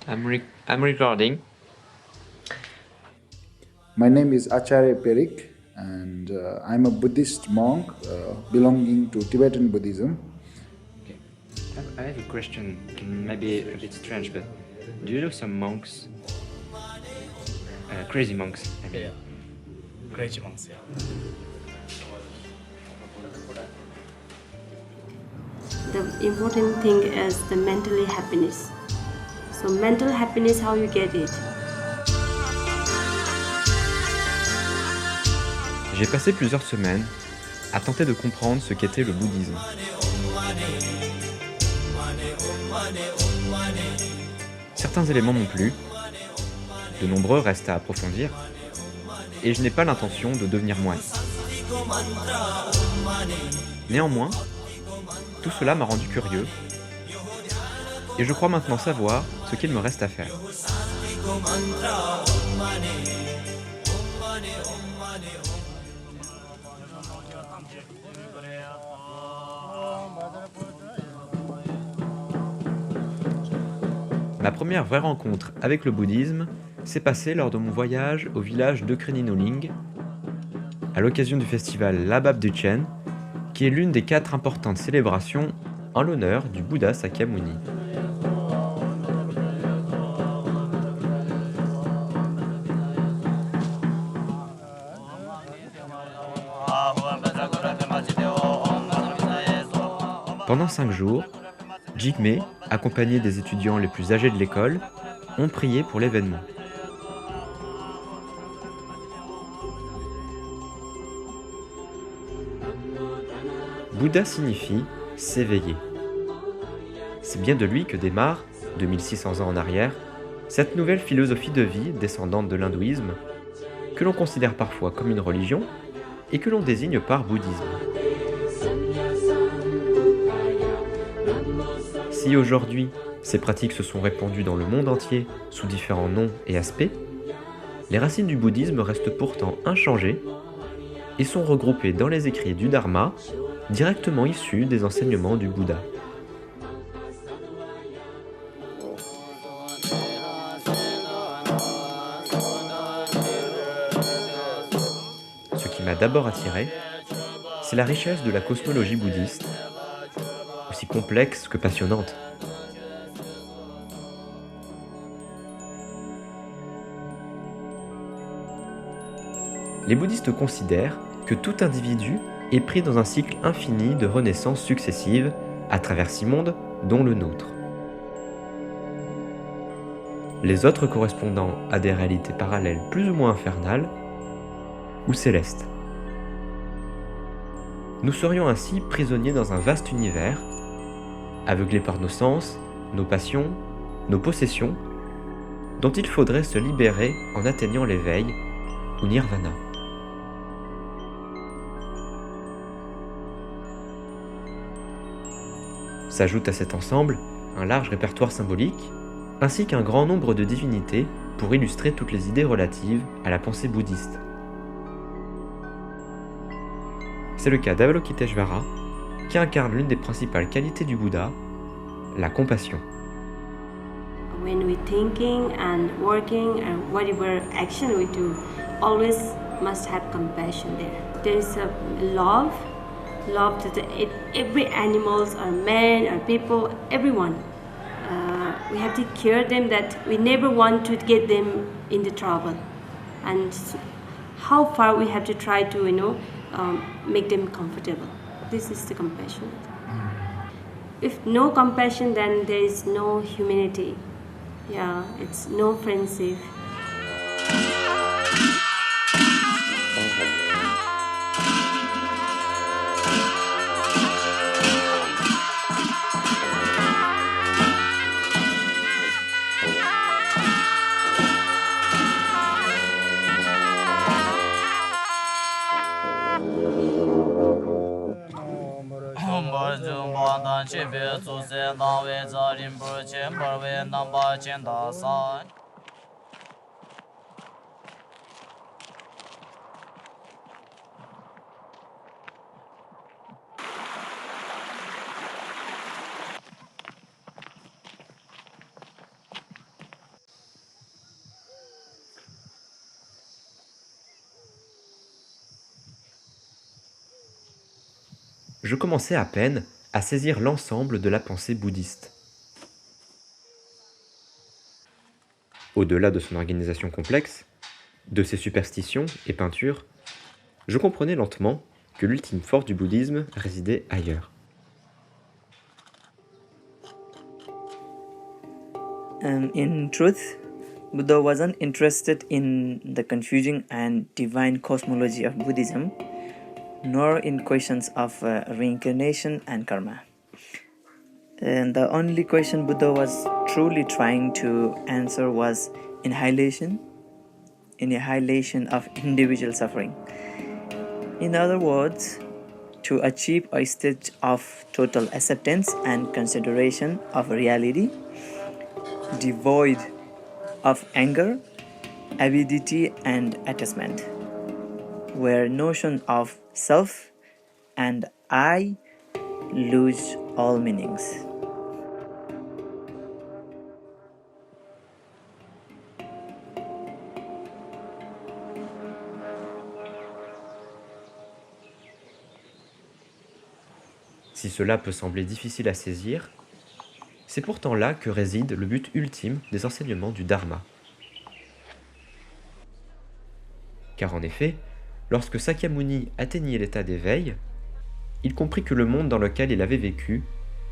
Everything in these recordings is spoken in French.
I'm recording. My name is Acharya Perik, and I'm a Buddhist monk belonging to Tibetan Buddhism. Okay. I have a question, maybe a bit strange, but do you know some monks? Crazy monks, I mean. Yeah. Crazy monks, yeah. The important thing is the mentally happiness. So mental happiness, how you get it? J'ai passé plusieurs semaines à tenter de comprendre ce qu'était le bouddhisme. Certains éléments m'ont plu, de nombreux restent à approfondir, et je n'ai pas l'intention de devenir moine. Néanmoins, tout cela m'a rendu curieux, et je crois maintenant savoir ce qu'il me reste à faire. Ma première vraie rencontre avec le bouddhisme s'est passée lors de mon voyage au village de Kreninoling, à l'occasion du festival Labab Duchen, qui est l'une des 4 importantes célébrations en l'honneur du Bouddha Sakyamuni. Pendant 5 jours, Jigme, accompagné des étudiants les plus âgés de l'école, ont prié pour l'événement. Bouddha signifie s'éveiller. C'est bien de lui que démarre, 2600 ans en arrière, cette nouvelle philosophie de vie descendante de l'hindouisme, que l'on considère parfois comme une religion et que l'on désigne par bouddhisme. Si aujourd'hui, ces pratiques se sont répandues dans le monde entier sous différents noms et aspects, les racines du bouddhisme restent pourtant inchangées et sont regroupées dans les écrits du Dharma, directement issus des enseignements du Bouddha. Ce qui m'a d'abord attiré, c'est la richesse de la cosmologie bouddhiste, aussi complexe que passionnante. Les bouddhistes considèrent que tout individu est pris dans un cycle infini de renaissances successives à travers 6 mondes, dont le nôtre. Les autres correspondant à des réalités parallèles plus ou moins infernales ou célestes. Nous serions ainsi prisonniers dans un vaste univers, aveuglés par nos sens, nos passions, nos possessions, dont il faudrait se libérer en atteignant l'éveil ou nirvana. S'ajoute à cet ensemble un large répertoire symbolique, ainsi qu'un grand nombre de divinités pour illustrer toutes les idées relatives à la pensée bouddhiste. C'est le cas d'Avalokiteshvara, qui incarne l'une des principales qualités du Bouddha, la compassion. When we're thinking and working and whatever action we do, always must have compassion there. There is a love to every animals or man or people, everyone. We have to care them that we never want to get them in the trouble. And how far we have to try to, make them comfortable. This is the compassion. If no compassion, then there is no humanity. Yeah, it's no friendship. je commençais à peine à saisir l'ensemble de la pensée bouddhiste. Au-delà de son organisation complexe, de ses superstitions et peintures, je comprenais lentement que l'ultime force du bouddhisme résidait ailleurs. In truth, Buddha wasn't interested in the confusing and divine cosmology of Buddhism, nor in questions of reincarnation and karma. And the only question Buddha was truly trying to answer was annihilation of individual suffering. In other words, to achieve a state of total acceptance and consideration of reality, devoid of anger, avidity, and attachment, where notion of self and I lose all meanings. Si cela peut sembler difficile à saisir, c'est pourtant là que réside le but ultime des enseignements du Dharma. Car en effet, lorsque Sakyamuni atteignit l'état d'éveil, il comprit que le monde dans lequel il avait vécu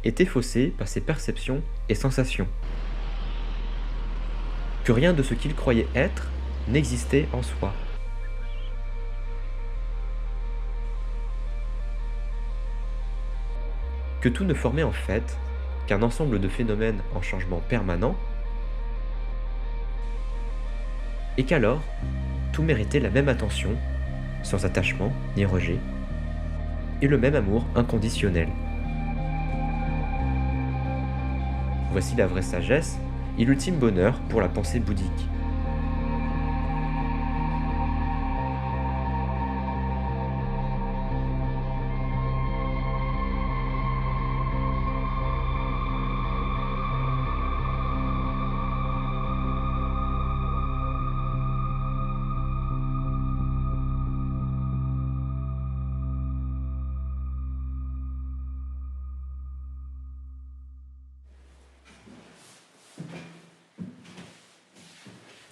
était faussé par ses perceptions et sensations. Que rien de ce qu'il croyait être n'existait en soi. Que tout ne formait en fait qu'un ensemble de phénomènes en changement permanent, et qu'alors, tout méritait la même attention, sans attachement ni rejet, et le même amour inconditionnel. Voici la vraie sagesse et l'ultime bonheur pour la pensée bouddhique.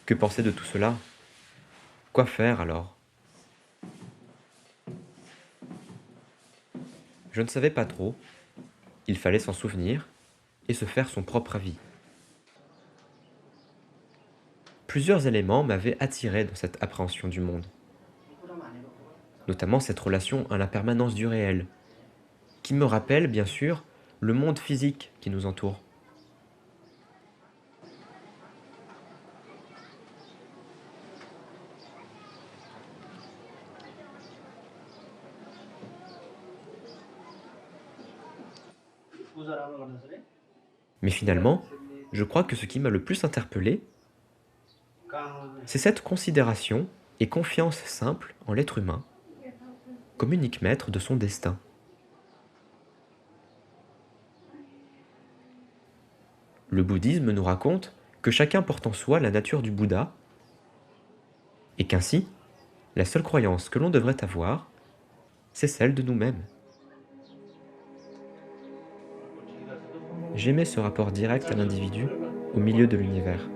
Que penser de tout cela? Quoi faire alors? Je ne savais pas trop. Il fallait s'en souvenir et se faire son propre avis. Plusieurs éléments m'avaient attiré dans cette appréhension du monde, notamment cette relation à l'impermanence du réel, qui me rappelle bien sûr le monde physique qui nous entoure. Mais finalement, je crois que ce qui m'a le plus interpellé, c'est cette considération et confiance simple en l'être humain, comme unique maître de son destin. Le bouddhisme nous raconte que chacun porte en soi la nature du Bouddha, et qu'ainsi, la seule croyance que l'on devrait avoir, c'est celle de nous-mêmes. J'aimais ce rapport direct à l'individu au milieu de l'univers.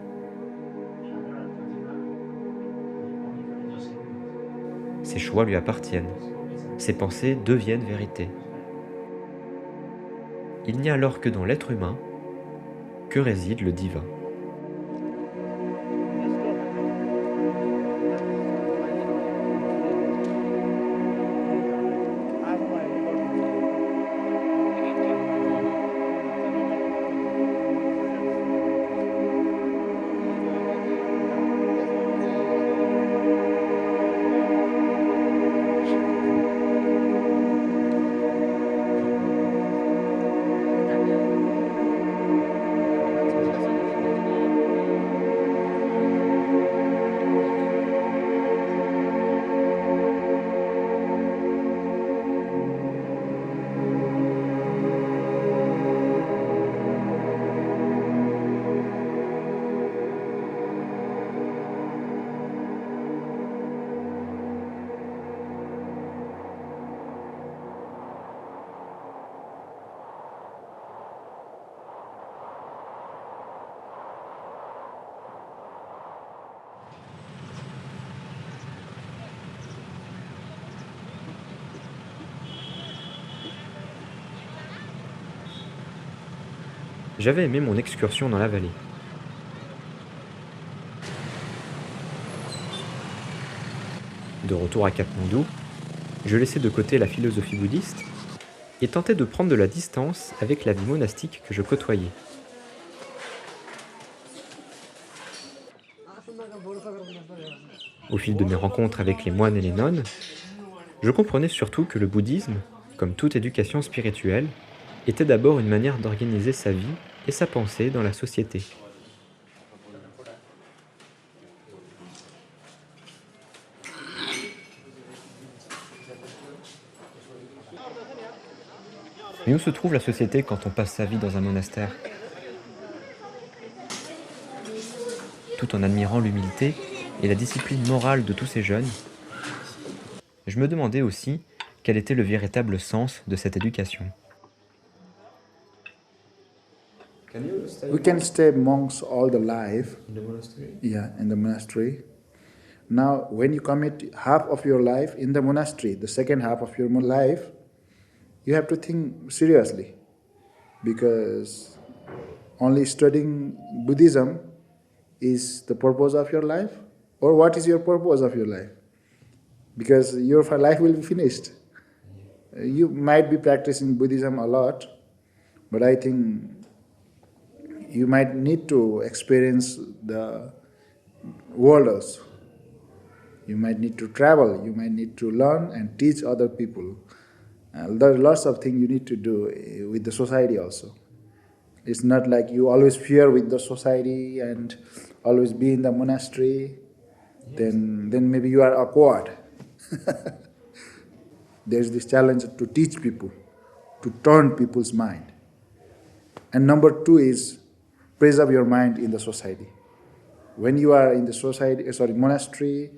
Ses choix lui appartiennent, ses pensées deviennent vérité. Il n'y a alors que dans l'être humain que réside le divin. J'avais aimé mon excursion dans la vallée. De retour à Katmandou, je laissais de côté la philosophie bouddhiste et tentais de prendre de la distance avec la vie monastique que je côtoyais. Au fil de mes rencontres avec les moines et les nonnes, je comprenais surtout que le bouddhisme, comme toute éducation spirituelle, était d'abord une manière d'organiser sa vie et sa pensée dans la société. Mais où se trouve la société quand on passe sa vie dans un monastère? Tout en admirant l'humilité et la discipline morale de tous ces jeunes, je me demandais aussi quel était le véritable sens de cette éducation. We can stay monks all the life. In the monastery? Yeah, in the monastery. Now, when you commit half of your life in the monastery, the second half of your life, you have to think seriously, because only studying Buddhism is the purpose of your life, or what is your purpose of your life? Because your life will be finished. You might be practicing Buddhism a lot, but I think you might need to experience the world also. You might need to travel, you might need to learn and teach other people. There are lots of things you need to do with the society also. It's not like you always fear with the society and always be in the monastery, then maybe you are awkward. There's this challenge to teach people, to turn people's mind. And number two is preserve your mind in the society. When you are in the monastery,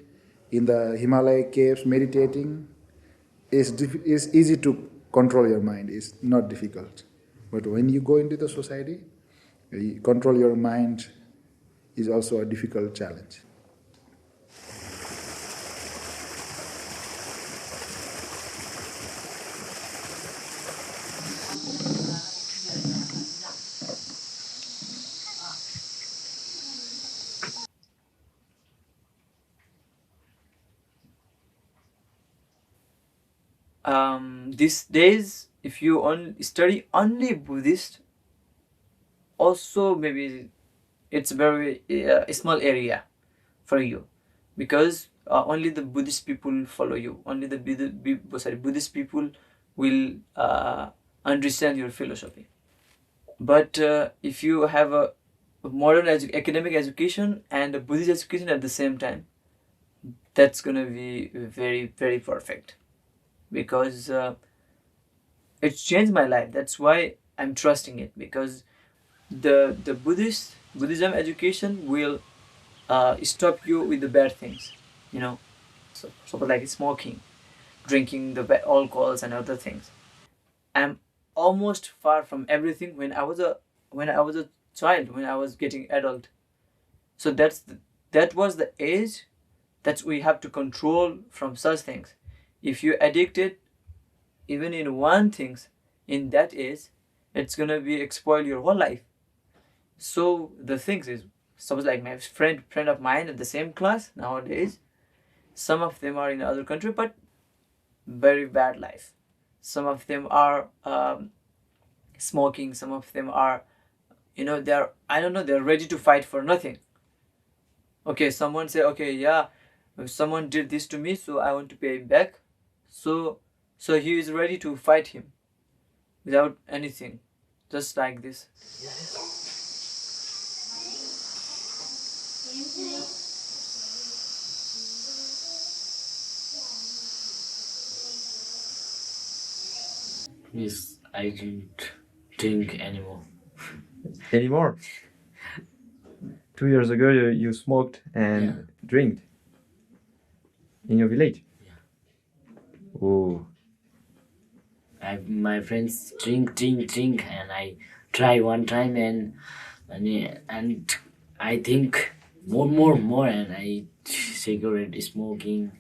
in the Himalaya caves meditating, it's easy to control your mind. It's not difficult. But when you go into the society, control your mind is also a difficult challenge. These days, if you study only Buddhist, also maybe it's very a small area for you, because only the Buddhist people follow you. Only the Buddhist people will understand your philosophy. But if you have a modern academic education and a Buddhist education at the same time, that's gonna be very, very perfect, because it's changed my life. That's why I'm trusting it, because the Buddhism education will stop you with the bad things, so like smoking, drinking the bad alcohols and other things. I'm almost far from everything when I was a child, when I was getting adult. So that was the age that we have to control from such things. If you're addicted even in one things in that age, it's gonna be spoil your whole life. So the things is, suppose like my friend of mine at the same class nowadays, some of them are in other country but very bad life. Some of them are smoking, some of them are they're they're ready to fight for nothing. Okay, someone say, okay, yeah, someone did this to me, so I want to pay back. So he is ready to fight him without anything, just like this. Yes, I don't drink anymore. Anymore? 2 years ago you smoked and drank in your village? Yeah. Oh. My friends drink, and I try one time and I think more, and I cigarette smoking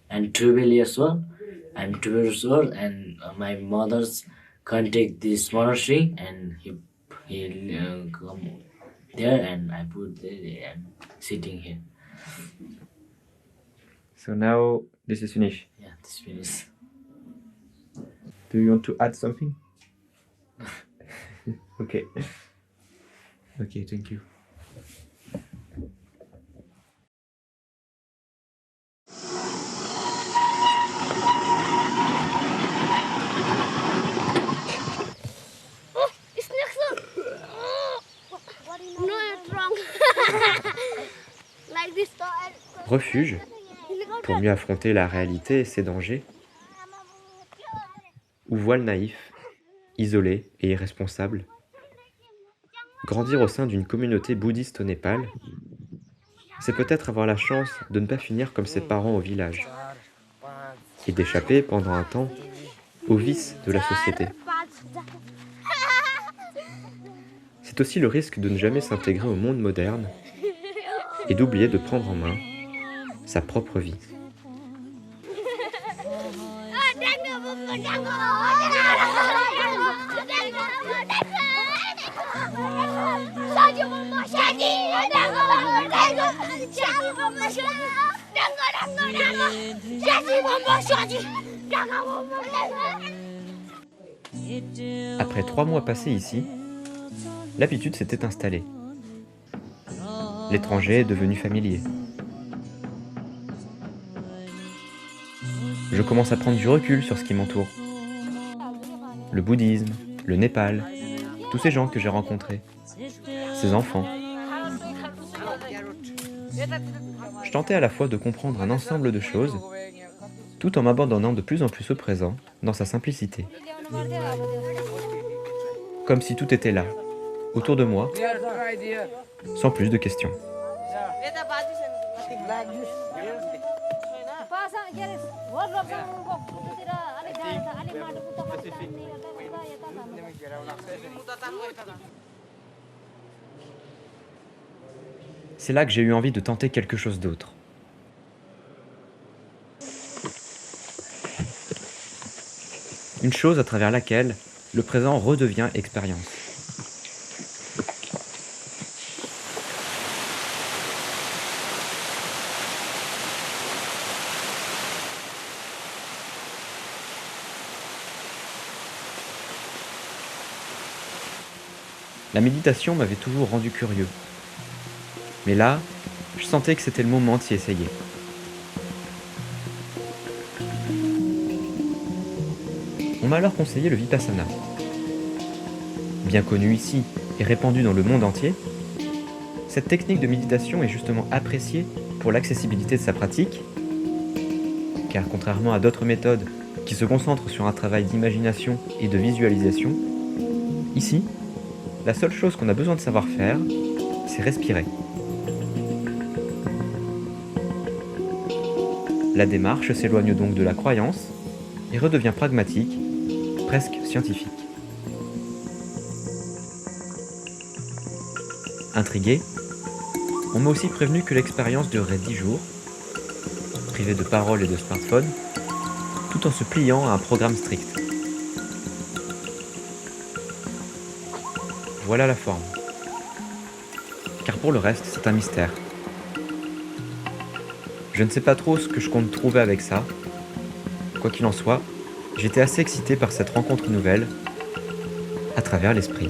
and 12 years old. I'm 12 years old, and my mother's contact this monastery, and he come there and I put there and sitting here. So now this is finished. Yeah, this finished. Do you want to add something? Okay. Okay, thank you. It's next one. No, it's wrong. Like this. Refuge, pour mieux affronter la réalité et ses dangers, ou voile naïf, isolé et irresponsable. Grandir au sein d'une communauté bouddhiste au Népal, c'est peut-être avoir la chance de ne pas finir comme ses parents au village, et d'échapper pendant un temps aux vices de la société. C'est aussi le risque de ne jamais s'intégrer au monde moderne et d'oublier de prendre en main sa propre vie. Après 3 mois passés ici, l'habitude s'était installée. L'étranger est devenu familier. Je commence à prendre du recul sur ce qui m'entoure. Le bouddhisme, le Népal, tous ces gens que j'ai rencontrés, ces enfants. Je tentais à la fois de comprendre un ensemble de choses, tout en m'abandonnant de plus en plus au présent, dans sa simplicité. Comme si tout était là, autour de moi, sans plus de questions. C'est là que j'ai eu envie de tenter quelque chose d'autre. Une chose à travers laquelle le présent redevient expérience. La méditation m'avait toujours rendu curieux. Mais là, je sentais que c'était le moment de s'y essayer. On m'a alors conseillé le Vipassana. Bien connu ici et répandu dans le monde entier, cette technique de méditation est justement appréciée pour l'accessibilité de sa pratique, car contrairement à d'autres méthodes qui se concentrent sur un travail d'imagination et de visualisation, ici, la seule chose qu'on a besoin de savoir faire, c'est respirer. La démarche s'éloigne donc de la croyance et redevient pragmatique, presque scientifique. Intrigué, on m'a aussi prévenu que l'expérience durerait 10 jours, privé de parole et de smartphone, tout en se pliant à un programme strict. Voilà la forme. Car pour le reste, c'est un mystère. Je ne sais pas trop ce que je compte trouver avec ça. Quoi qu'il en soit, j'étais assez excité par cette rencontre nouvelle, à travers l'esprit.